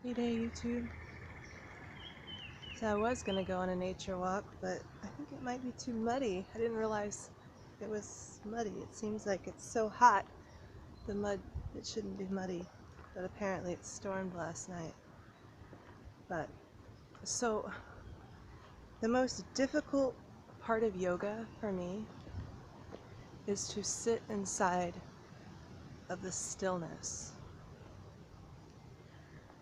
Hey there, YouTube. So I was gonna go on a nature walk, but I think it might be too muddy. I didn't realize it was muddy. It seems like it's so hot, the mud, it shouldn't be muddy. But apparently it stormed last night. But, so, the most difficult part of yoga for me is to sit inside of the stillness.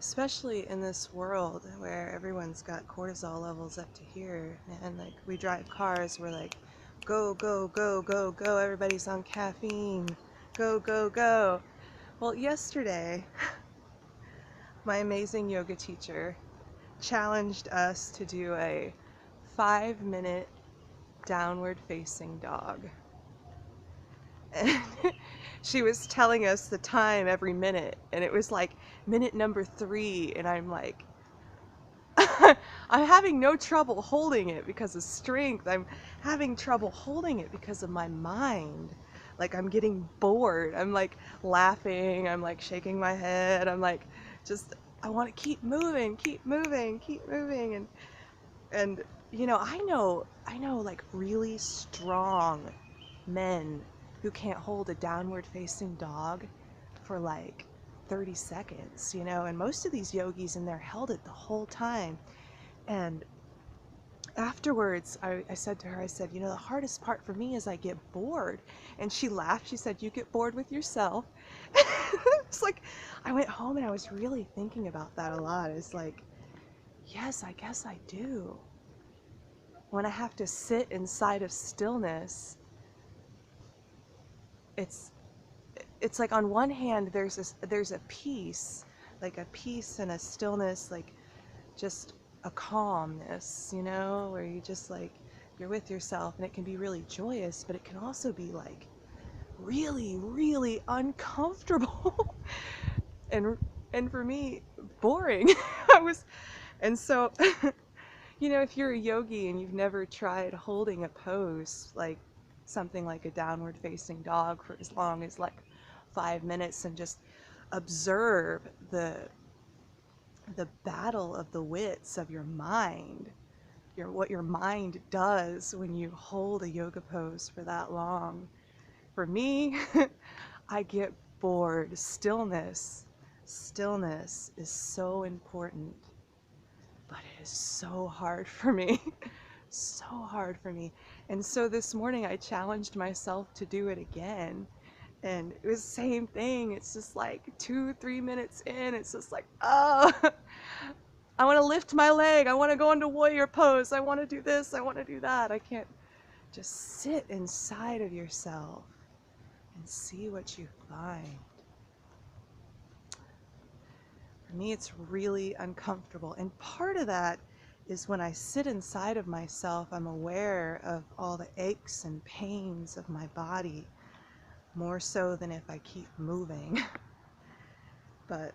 Especially in this world where everyone's got cortisol levels up to here, and like we drive cars, we're like, go, go, go, go, go, everybody's on caffeine, go, go, go. Well, yesterday, my amazing yoga teacher challenged us to do a 5-minute downward facing dog. And she was telling us the time every minute, and it was like minute number 3, and I'm like, I'm having no trouble holding it because of strength. I'm having trouble holding it because of my mind. Like, I'm getting bored. I'm like laughing. I'm like shaking my head. I'm like, I want to keep moving, keep moving, keep moving. And you know, I know like really strong men who can't hold a downward facing dog for like 30 seconds, you know, and most of these yogis in there held it the whole time. And afterwards, I said to her, I said, you know, the hardest part for me is I get bored. And she laughed. She said, you get bored with yourself. It's like, I went home and I was really thinking about that a lot. It's like, yes, I guess I do. When I have to sit inside of stillness, it's like on one hand, there's a peace, like a peace and a stillness, like just a calmness, you know, where you just like, you're with yourself, and it can be really joyous, but it can also be like really, really uncomfortable and for me, boring. And so, you know, if you're a yogi and you've never tried holding a pose, like something like a downward facing dog for as long as like 5 minutes, and just observe the battle of the wits of your mind, what your mind does when you hold a yoga pose for that long. For me, I get bored. Stillness is so important, but it is so hard for me. So hard for me. And so this morning I challenged myself to do it again. And it was the same thing. It's just like 2-3 minutes in, it's just like, oh, I want to lift my leg. I want to go into warrior pose. I want to do this. I want to do that. I can't just sit inside of yourself and see what you find. For me, it's really uncomfortable. And part of that is when I sit inside of myself, I'm aware of all the aches and pains of my body, more so than if I keep moving. But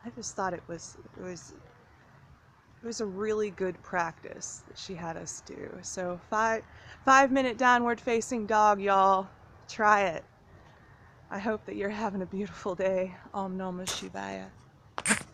I just thought it was a really good practice that she had us do. So 5-minute downward facing dog, y'all. Try it. I hope that you're having a beautiful day. Om Namah Shivaya.